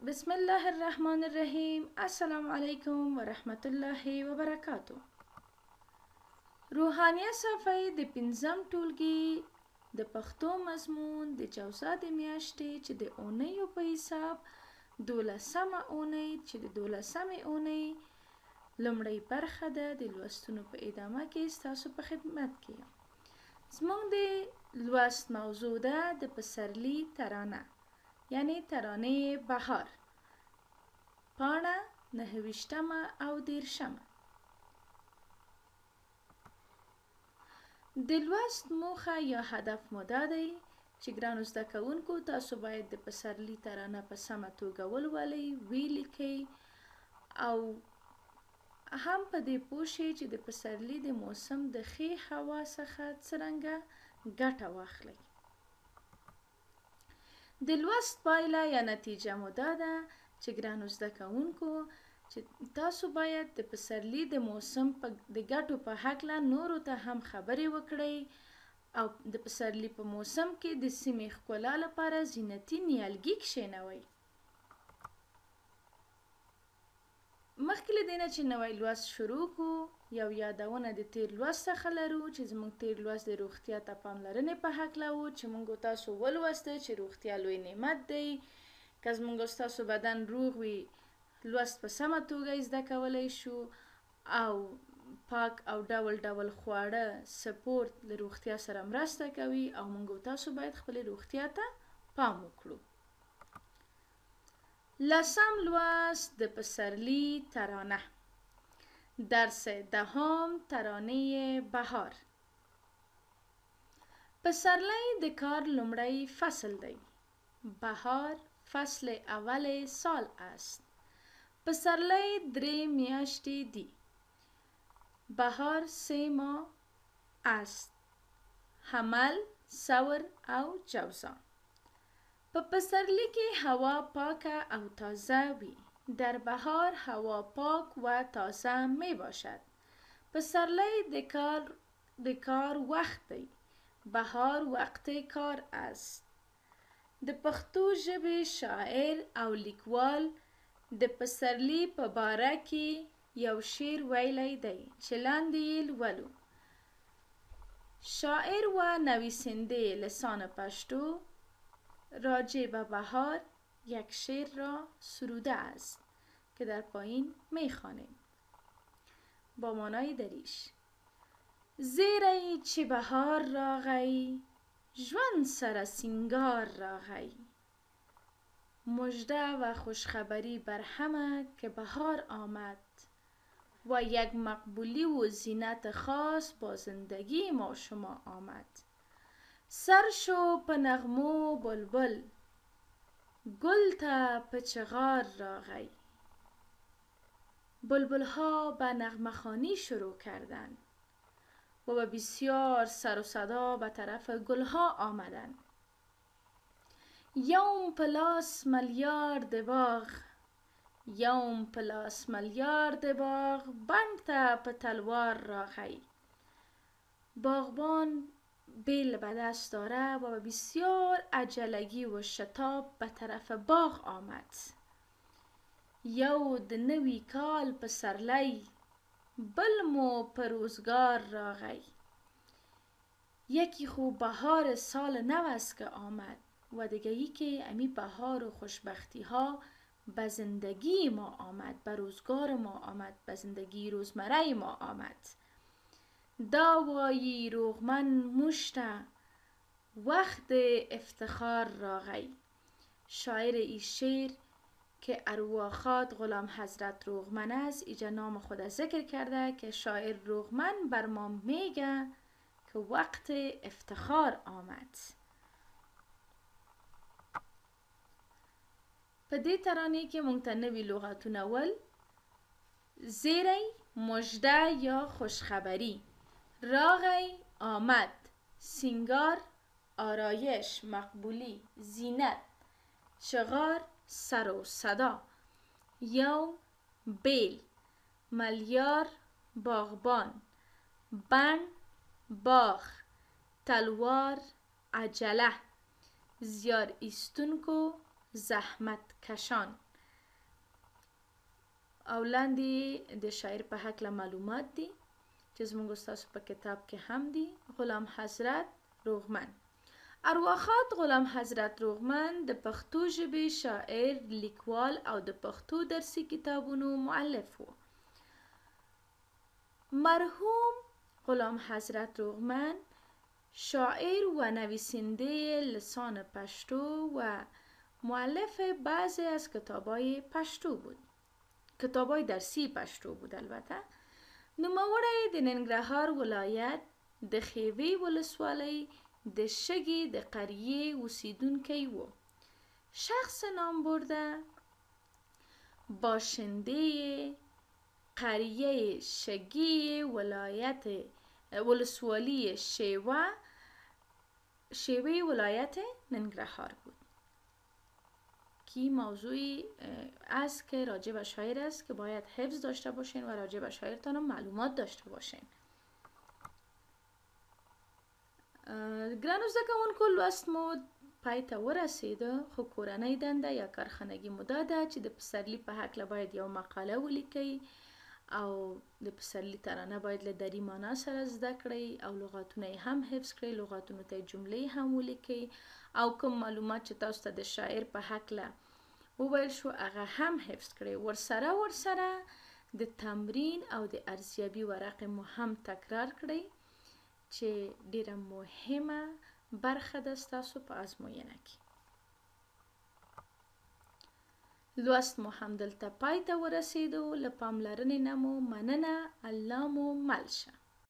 بسم الله الرحمن الرحیم. السلام علیکم و رحمت الله و برکاتو. روحانیه صفحه د پنځم ټولګي د پښتو مضمون د جوزا د میاشتې چې د اونیو په حساب 12مه اونۍ چې د 12مې اونۍ لومړۍ برخه ده د لوستونو په ادامه کې ستاسو په خدمت کې. زموږ د لوست موضوع ده د پسرلی ترانه یعنی ترانه بهار، پاڼه 29مه او 30مه. د لوست موخه یا هدف مو دا دی چې ګرانو زده کوونکو تاسو باید د پسرلی ترانه په سمه توګه ولولئ، ولیکئ او هم په دې پوه شئ چې د پسرلی د موسم د ښې هوا څخه څرنګه ګټه واخلئ. د لوست پایله یا نتیجه مو دا ده چې ګرانو زده کوونکو چې تاسو باید د پسرلی د موسم د ګټو په هکله نورو ته هم خبرې وکړئ او د پسرلی په موسم کې د سیمې ښکلا لپاره زینتي نیالګي کښېنوئ. مخکې له دې نه چې نوی لوست شروع کړو، یو یادونه د تیر لوست څخه لرو چې زموږ تیر لوست د روغتیا ته پاملرنې په هکله و چې موږ تاسو ولوسته چې روغتیا لوی نعمت دی. که زموږ ستاسو بدن روغ وي لوست په سمه توګه زده کولی شو او پاک او ډول ډول خواړه سپورت له روغتیا سره مرسته کوي او موږ تاسو باید خپلې روغتیا ته پام وکړو. لسم لوست د پسرلی ترانه، درس دهم ترانه بهار. پسرلی د کار لومړی فصل دی. بهار فصل اول سال است. پسرلی 3 میاشتې دي. بهار 3 ماه است. حمل، ثور او جوزا. په پسرلی کې هوا پاکه او تازه وي. در بهار هوا پاک و تازه می باشد. پسرلی د کار وخت دی. بهار وقت کار است. د پښتو ژبې شاعر او لیکوال د پسرلی په باره کې یو شعر ویلی دی چې لاندې یې لولو. شاعر و نویسنده لسان پشتو راجع به بهار یک شعر را سروده است که در پایین میخوانیم با مانای دریش. زیرای چه بهار راغی، ژوند سره سینگار راغی. مژده و خوشخبری بر همه که بهار آمد و یک مقبولی و زینت خاص با زندگی ما شما آمد. سر شو په نغمو بلبل، گل ته په چغار راغی. بلبل ها به نغمه خوانی شروع کردند و به بسیار سر و صدا به طرف گل ها آمدند. یوم پلاس میلیارد باغ، یوم پلاس میلیارد باغ، بانگ ته په تلوار راغی. باغبان بیل به دست داره و به بسیار عجلگی و شتاب به طرف باغ آمد. یو د نوی کال پسرلی، بل مو په روزگار راغی. یکی خو بهار سال نو است که آمد و دیگری که امی بهار و خوشبختی ها به زندگی ما آمد، به روزگار ما آمد، به زندگی روزمره ما آمد. داوایی روغمن مشته، وقت افتخار راغی. شاعر ای شعر که ارواخات غلام حضرت روغمن است اینجا نام خود ذکر کرده که شاعر روغمن بر ما میگه که وقت افتخار آمد. په دې ترانه کې مونږ ته نوي لغتونه ول: زیری مژده یا خوشخبری، راغی آمد، سینگار آرایش مقبولی زینت، چغار سر و صدا، یوم بیل، ملیار باغبان، بن باغ، تلوار عجله، زیار ایستونکو زحمت کشان. او لاندې د شاعر په هکله معلومات دي چې زموږ ستاسو په کتاب کې هم دي. غلام حضرت روغمن. ارواښاد غلام حضرت روغمن د پښتو ژبې شاعر، لیکوال او د پښتو درسي کتابونو مؤلف و. مرحوم غلام حضرت روغمن شاعر و نویسنده لسان پشتو و مؤلف بعضی از کتابای پشتو بود. کتابای درسی پشتو بود البته. نوموړی د ننګرهار ولایت د خیوې ولسوالۍ د شګې د قریې اوسیدونکی و. شخص نام برده باشنده قریه شگی ولسوالی شیوه ولایت ننگرهار بود. کی موضوعی است که راجع به شاعر است که باید حفظ داشته باشین و راجع به شاعرتان معلومات داشته باشین. ګرانو زده کوونکو، لوست مو پای ته ورسیده، خو کورنۍ دنده یا کارخانګي مو دا ده چې د پسرلي په هکله باید یو مقاله ولیکئ او د پسرلي ترانه باید له دري معنا سره زده کړئ او لغاتونه یې هم حفظ کړئ، لغاتونو ته جملې هم ولیکئ او کوم معلومات چې تاسو ته د شاعر په هکله وویل شو هغه هم حفظ کړئ. ورسره د تمرین او د ارزیابي ورقې مو هم تکرار کړئ چې ډیره مهمه برخه ده ستاسو په ازموینه کې. لوست مو هم دلته پای ته ورسیدو. له پاملرنې نه مو مننه. الله مو مل شه.